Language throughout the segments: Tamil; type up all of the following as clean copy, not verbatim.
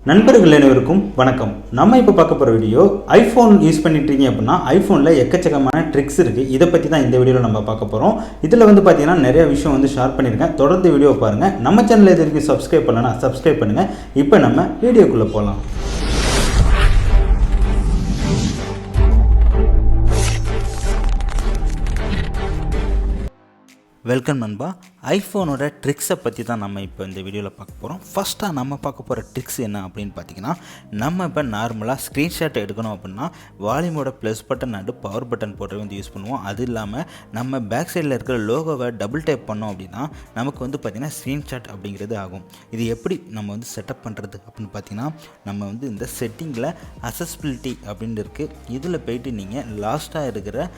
நண்பர்கள் அனைவருக்கும் வணக்கம். நம்ம இப்போ பார்க்க போகிற வீடியோ ஐஃபோன் யூஸ் பண்ணிட்டுருக்கீங்க அப்படின்னா ஐஃபோனில் எக்கச்சக்கமான ட்ரிக்ஸ் இருக்குது. இதை பற்றி தான் இந்த வீடியோவில் நம்ம பார்க்க போகிறோம். இதில் பார்த்தீங்கன்னா நிறைய விஷயம் ஷேர் பண்ணியிருக்கேன். தொடர்ந்து வீடியோ பாருங்கள். நம்ம சேனலில் இது வரைக்கும் சப்ஸ்கிரைப் பண்ணலன்னா சப்ஸ்கிரைப் பண்ணுங்கள். இப்போ நம்ம வீடியோக்குள்ளே போகலாம். வெல்கம் நண்பா. ஐஃபோனோட ட்ரிக்ஸை பற்றி தான் நம்ம இப்போ இந்த வீடியோவில் பார்க்க போகிறோம். ஃபஸ்ட்டாக நம்ம பார்க்க போகிற ட்ரிக்ஸ் என்ன அப்படின்னு பார்த்தீங்கன்னா, நம்ம இப்போ நார்மலாக ஸ்க்ரீன்ஷாட் எடுக்கணும் அப்படின்னா வால்யூமோட plus button and power button போட்டு யூஸ் பண்ணுவோம். அது இல்லாமல் நம்ம பேக் சைடில் இருக்கிற லோகோவை டபுள் டைப் பண்ணோம் அப்படின்னா நமக்கு பார்த்திங்கன்னா ஸ்க்ரீன்ஷாட் அப்படிங்கிறது ஆகும். இது எப்படி நம்ம செட்டப் பண்ணுறது அப்படின்னு பார்த்தீங்கன்னா, நம்ம இந்த செட்டிங்கில் அசஸ்பிலிட்டி அப்படின்னு இருக்குது. இதில் போய்ட்டு நீங்கள் லாஸ்ட்டாக இருக்கிற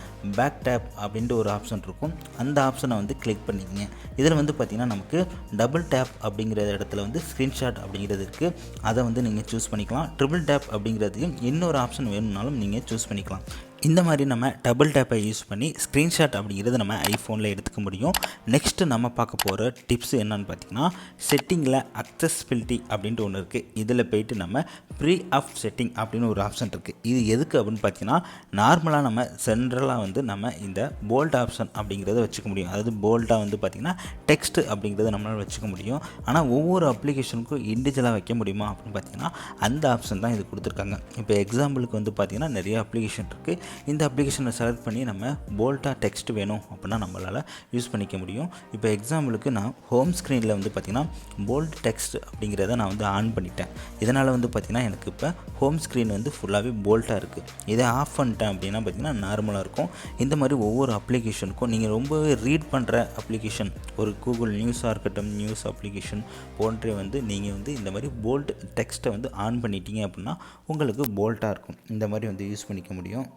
பேக் டேப் அப்படின்ட்டு ஒரு ஆப்ஷன் இருக்கும். அந்த ஆப்ஷனை கிளிக் பண்ணிக்கங்க. இதில் பார்த்தீங்கன்னா நமக்கு டபுள் டேப் அப்படிங்கிற இடத்துல ஸ்க்ரீன்ஷாட் அப்படிங்கிறது இருக்குது. அதை நீங்கள் சூஸ் பண்ணிக்கலாம். ட்ரிபிள் டேப் அப்படிங்கிறதையும் இன்னொரு ஆப்ஷன் வேணும்னாலும் நீங்கள் சூஸ் பண்ணிக்கலாம். இந்த மாதிரி நம்ம டபுள் டேப்பை யூஸ் பண்ணி ஸ்க்ரீன்ஷாட் அப்படிங்கிறது நம்ம ஐஃபோனில் எடுத்துக்க முடியும். நெக்ஸ்ட்டு நம்ம பார்க்க போகிற டிப்ஸ் என்னன்னு பார்த்தீங்கன்னா, செட்டிங்கில் அக்சஸ்பிலிட்டி அப்படின்ட்டு ஒன்று இருக்குது. இதில் போய்ட்டு நம்ம ப்ரீ ஆஃப் செட்டிங் அப்படின்னு ஒரு ஆப்ஷன் இருக்குது. இது எதுக்கு அப்படின்னு பார்த்தீங்கன்னா, நார்மலாக நம்ம சென்ட்ரலாக நம்ம இந்த போல்ட் ஆப்ஷன் அப்படிங்கிறத வச்சுக்க முடியும். அதாவது போல்ட்டாக பார்த்திங்கன்னா டெக்ஸ்ட் அப்படிங்கிறத நம்மளால் வச்சுக்க முடியும். ஆனால் ஒவ்வொரு அப்ளிகேஷனுக்கும் இண்டிவிஜுவலாக வைக்க முடியுமா அப்படின்னு பார்த்தீங்கன்னா, அந்த ஆப்ஷன் தான் இது கொடுத்துருக்காங்க. இப்போ எக்ஸாம்பிளுக்கு பார்த்திங்கன்னா நிறைய அப்ளிகேஷன் இருக்குது. இந்த அப்ளிகேஷனை செலக்ட் பண்ணி நம்ம போல்ட்டாக டெக்ஸ்ட் வேணும் அப்படின்னா நம்மளால் யூஸ் பண்ணிக்க முடியும். இப்போ எக்ஸாம்பிளுக்கு நான் ஹோம் ஸ்க்ரீனில் பார்த்திங்கன்னா போல்ட் டெக்ஸ்ட் அப்படிங்கிறத நான் ஆன் பண்ணிட்டேன். இதனால் பார்த்திங்கன்னா எனக்கு இப்போ ஹோம் ஸ்க்ரீன் ஃபுல்லாகவே போல்ட்டாக இருக்குது. இதை ஆஃப் பண்ணிட்டேன் அப்படின்னா பார்த்திங்கன்னா நார்மலாக இருக்கும். இந்த மாதிரி ஒவ்வொரு அப்ளிகேஷனுக்கும் நீங்கள் ரொம்பவே ரீட் பண்ணுற அப்ளிகேஷன், ஒரு கூகுள் நியூஸாக இருக்கட்டும், நியூஸ் அப்ளிகேஷன் போன்றே நீங்கள் இந்த மாதிரி போல்ட் டெக்ஸ்ட்டை ஆன் பண்ணிட்டீங்க அப்படின்னா உங்களுக்கு போல்ட்டாக இருக்கும். இந்த மாதிரி யூஸ் பண்ணிக்க முடியும்.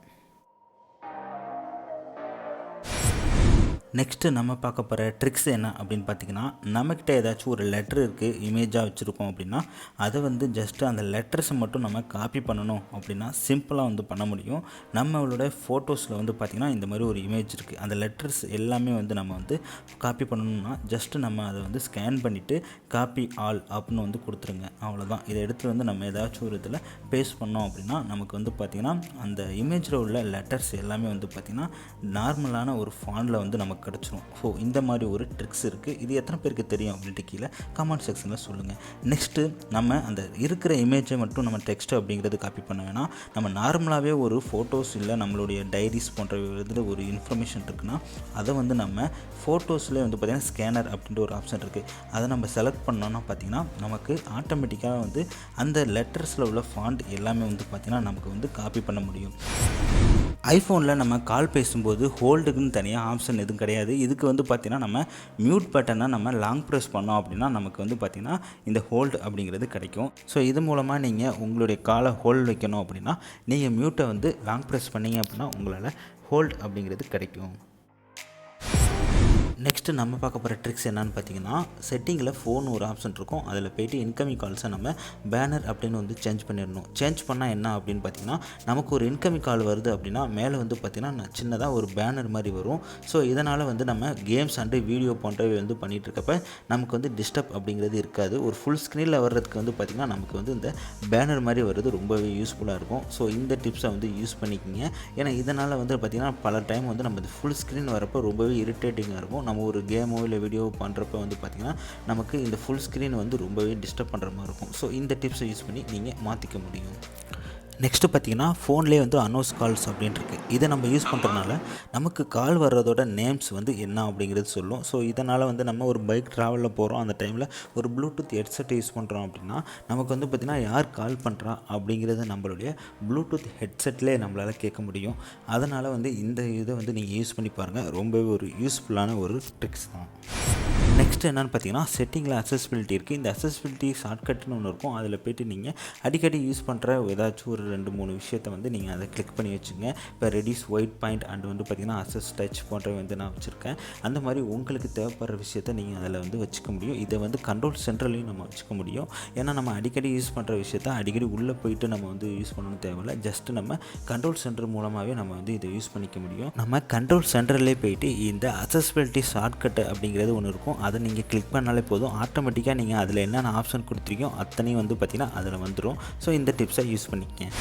நெக்ஸ்ட்டு நம்ம பார்க்க போகிற ட்ரிக்ஸ் என்ன அப்படின்னு பார்த்திங்கன்னா, நம்மக்கிட்ட ஏதாச்சும் ஒரு லெட்டர் இருக்குது, இமேஜாக வச்சுருக்கோம் அப்படின்னா அதை ஜஸ்ட்டு அந்த லெட்டர்ஸை மட்டும் நம்ம காப்பி பண்ணணும் அப்படின்னா சிம்பிளாக பண்ண முடியும். நம்மளோட ஃபோட்டோஸில் பார்த்திங்கன்னா இந்த மாதிரி ஒரு இமேஜ் இருக்குது. அந்த லெட்டர்ஸ் எல்லாமே நம்ம காப்பி பண்ணணும்னா ஜஸ்ட்டு நம்ம அதை ஸ்கேன் பண்ணிவிட்டு காப்பி ஆல் அப்படின்னு கொடுத்துருங்க. அவ்வளோதான். இதை எடுத்து நம்ம ஏதாச்சும் ஒரு இதில் பேஸ்ட் பண்ணோம் அப்படின்னா நமக்கு பார்த்திங்கன்னா அந்த இமேஜில் உள்ள லெட்டர்ஸ் எல்லாமே பார்த்திங்கன்னா நார்மலான ஒரு ஃபாண்டில் நமக்கு கிடச்சிரும். ஸோ இந்த மாதிரி ஒரு ட்ரிக்ஸ் இருக்குது. இது எத்தனை பேருக்கு தெரியும் அப்படின்ட்டு கீழே கமெண்ட் செக்ஷனில் சொல்லுங்கள். நெக்ஸ்ட்டு நம்ம அந்த இருக்கிற இமேஜை மட்டும் நம்ம டெக்ஸ்ட் அப்படிங்கிறது காப்பி பண்ண வேணாம். நம்ம நார்மலாகவே ஒரு ஃபோட்டோஸ் இல்லை நம்மளுடைய டைரிஸ் போன்ற இதில் ஒரு இன்ஃபர்மேஷன் இருக்குன்னா அதை நம்ம ஃபோட்டோஸ்லேயே பார்த்திங்கன்னா ஸ்கேனர் அப்படின்ட்டு ஒரு ஆப்ஷன் இருக்குது. அதை நம்ம செலக்ட் பண்ணோன்னா பார்த்திங்கன்னா நமக்கு ஆட்டோமேட்டிக்காக அந்த லெட்டர்ஸில் உள்ள ஃபாண்ட் எல்லாமே பார்த்திங்கன்னா நமக்கு காப்பி பண்ண முடியும். ஐஃபோனில் நம்ம கால் பேசும்போது ஹோல்டுக்குன்னு தனியாக ஆப்ஷன் எதுவும் கிடையாது. இதுக்கு பார்த்திங்கன்னா நம்ம மியூட் பட்டனை நம்ம லாங் ப்ரெஸ் பண்ணோம் அப்படின்னா நமக்கு பார்த்திங்கன்னா இந்த ஹோல்டு அப்படிங்கிறது கிடைக்கும். ஸோ இது மூலமாக நீங்கள் உங்களுடைய காலை ஹோல்டு வைக்கணும் அப்படின்னா நீங்கள் மியூட்டை லாங் ப்ரெஸ் பண்ணிங்க அப்படின்னா உங்களால் ஹோல்டு அப்படிங்கிறது கிடைக்கும். நெக்ஸ்ட்டு நம்ம பார்க்க போகிற ட்ரிக்ஸ் என்னன்னு பார்த்தீங்கன்னா, செட்டிங்கில் ஃபோன் ஒரு ஆப்ஷன் இருக்கும். அதில் போய்ட்டு இன்கமிங் கால்ஸை நம்ம பேனர் அப்படின்னு சேஞ்ச் பண்ணிடணும். சேஞ்ச் பண்ணால் என்ன அப்படின்னு பார்த்தீங்கன்னா, நமக்கு ஒரு இன்கமிங் கால் வருது அப்படின்னா மேலே பார்த்திங்கன்னா சின்னதாக ஒரு பேனர் மாதிரி வரும். ஸோ இதனால் நம்ம கேம்ஸ் அண்டு வீடியோ போன்றவை பண்ணிகிட்டு இருக்கப்ப நமக்கு டிஸ்டர்ப் அப்படிங்கிறது இருக்காது. ஒரு ஃபுல் ஸ்க்ரீனில் வர்றதுக்கு பார்த்திங்கன்னா நமக்கு இந்த பேனர் மாதிரி வர்றது ரொம்பவே யூஸ்ஃபுல்லாக இருக்கும். ஸோ இந்த டிப்ஸை யூஸ் பண்ணிக்கிங்க. ஏன்னா இதனால் பார்த்திங்கன்னா பல டைம் நம்ம ஃபுல் ஸ்க்ரீன் வரப்போ ரொம்பவே இரிட்டேட்டிங்காக இருக்கும். நம்ம ஒரு கேமோ இல்லை வீடியோ பண்ணுறப்ப பார்த்திங்கன்னா நமக்கு இந்த ஃபுல் ஸ்க்ரீன் ரொம்பவே டிஸ்டர்ப் பண்ணுற மாதிரி இருக்கும். ஸோ இந்த டிப்ஸை யூஸ் பண்ணி நீங்கள் மாற்றிக்க முடியும். நெக்ஸ்ட்டு பார்த்திங்கன்னா ஃபோன்லேயே அனௌன்ஸ் கால்ஸ் அப்படின்ட்டுருக்கு. இதை நம்ம யூஸ் பண்ணுறதுனால நமக்கு கால் வர்றதோட நேம்ஸ் என்ன அப்படிங்கிறது சொல்லும். ஸோ இதனால் நம்ம ஒரு பைக் ட்ராவலில் போகிறோம், அந்த டைமில் ஒரு ப்ளூடூத் ஹெட்செட் யூஸ் பண்ணுறோம் அப்படின்னா நமக்கு பார்த்திங்கன்னா யார் கால் பண்ணுறா அப்படிங்கிறது நம்மளுடைய ப்ளூடூத் ஹெட்செட்லேயே நம்மளால் கேட்க முடியும். அதனால் இந்த இதை நீங்கள் யூஸ் பண்ணி பாருங்கள். ரொம்பவே ஒரு யூஸ்ஃபுல்லான ஒரு ட்ரிக்ஸ் தான். நெக்ஸ்ட் என்னென்னு பார்த்தீங்கன்னா, செட்டிங்கில் அக்சஸ்பிலிட்டி இருக்குது. இந்த அக்சஸ்பிலிட்டி ஷார்ட்கட்னு ஒன்று இருக்கும். அதில் போய்ட்டு நீங்கள் அடிக்கடி யூஸ் பண்ணுற ஏதாச்சும் ஒரு 2-3 விஷயத்தை நீங்கள் அதை கிளிக் பண்ணி வச்சுங்க. இப்போ ரெடியூஸ் ஒயிட் பாயிண்ட் அண்ட் பார்த்திங்கன்னா அசஸ் டச் போன்றவை நான் வச்சுருக்கேன். அந்த மாதிரி உங்களுக்கு தேவைப்படுற விஷயத்தை நீங்கள் அதில் வச்சுக்க முடியும். இதை கண்ட்ரோல் சென்ட்ரலையும் நம்ம வச்சுக்க முடியும். ஏன்னா நம்ம அடிக்கடி யூஸ் பண்ணுற விஷயத்தை அடிக்கடி உள்ளே போயிட்டு நம்ம யூஸ் பண்ணணும் தேவையில்லை. ஜஸ்ட்டு நம்ம கண்ட்ரோல் சென்டர் மூலமாகவே நம்ம இதை யூஸ் பண்ணிக்க முடியும். நம்ம கண்ட்ரோல் சென்டர்லேயே போயிட்டு இந்த அக்சஸ்பிலிட்டி ஷார்ட்கட் அப்படிங்கிறது ஒன்று இருக்கும். அதை நீங்கள் கிளிக் பண்ணாலே போதும், ஆட்டோமேட்டிக்காக நீங்கள் அதில் என்னென்ன ஆப்ஷன் கொடுத்துருக்கோ அத்தனையும் வந்து பார்த்திங்கன்னா அதில் வந்துடும். ஸோ இந்த டிப்ஸை யூஸ் பண்ணிக்கங்க.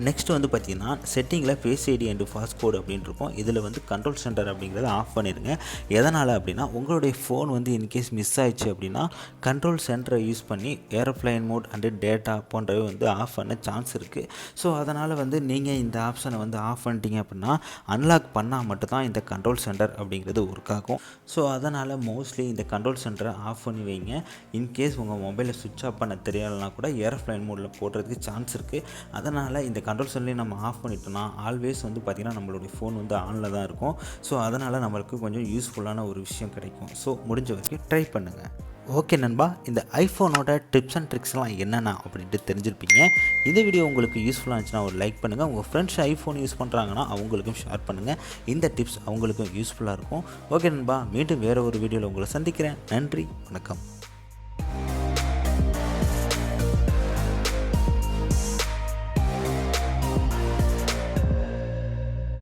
நெக்ஸ்ட் வந்து பார்த்திங்கன்னா செட்டிங்கில் ஃபேஸ் ஐடி அண்ட் பாஸ்கோடு அப்படின்னு இருக்கும். இதில் வந்து கண்ட்ரோல் சென்டர் அப்படிங்கிறத ஆஃப் பண்ணிடுங்க. எதனால் அப்படின்னா உங்களுடைய ஃபோன் வந்து இன்கேஸ் மிஸ் ஆயிடுச்சு அப்படின்னா கண்ட்ரோல் சென்டரை யூஸ் பண்ணி ஏரோப்ளைன் மோட் அண்டு டேட்டா போன்றவை வந்து ஆஃப் பண்ண சான்ஸ் இருக்குது. ஸோ அதனால் வந்து நீங்கள் இந்த ஆப்ஷனை வந்து ஆஃப் பண்ணிட்டீங்க அப்படின்னா அன்லாக் பண்ணால் மட்டும்தான் இந்த கண்ட்ரோல் சென்டர் அப்படிங்கிறது ஒர்க் ஆகும். ஸோ அதனால் மோஸ்ட்லி இந்த கண்ட்ரோல் சென்டரை ஆஃப் பண்ணி வைங்க. இன்கேஸ் உங்கள் மொபைலை சுவிட்ச் ஆஃப் பண்ண தெரியலைனா கூட ஏரோப்ளைன் மோடில் போடுறதுக்கு சான்ஸ் இருக்குது. அதனால் இந்த கண்ட்ரோல் சென்டரையும் நம்ம ஆஃப் பண்ணிட்டோம்னா ஆல்வேஸ் வந்து பார்த்திங்கன்னா நம்மளுடைய ஃபோன் வந்து ஆனில் தான் இருக்கும். ஸோ அதனால் நம்மளுக்கு கொஞ்சம் யூஸ்ஃபுல்லான ஒரு விஷயம் கிடைக்கும். ஸோ முடிஞ்ச வரைக்கும் ட்ரை பண்ணுங்கள். ஓகே நண்பா, இந்த ஐஃபோனோட டிப்ஸ் அண்ட் ட்ரிக்ஸ்லாம் என்னென்ன அப்படின்ட்டு தெரிஞ்சிருப்பீங்க. இந்த வீடியோ உங்களுக்கு யூஸ்ஃபுல்லாக இருந்துச்சுன்னா ஒரு லைக் பண்ணுங்கள். உங்கள் ஃப்ரெண்ட்ஸ் ஐஃபோன் யூஸ் பண்ணுறாங்கன்னா அவங்களுக்கும் ஷேர் பண்ணுங்கள். இந்த டிப்ஸ் அவங்களுக்கும் யூஸ்ஃபுல்லாக இருக்கும். ஓகே நண்பா, மீண்டும் வேறு ஒரு வீடியோவில் உங்களை சந்திக்கிறேன். நன்றி, வணக்கம்.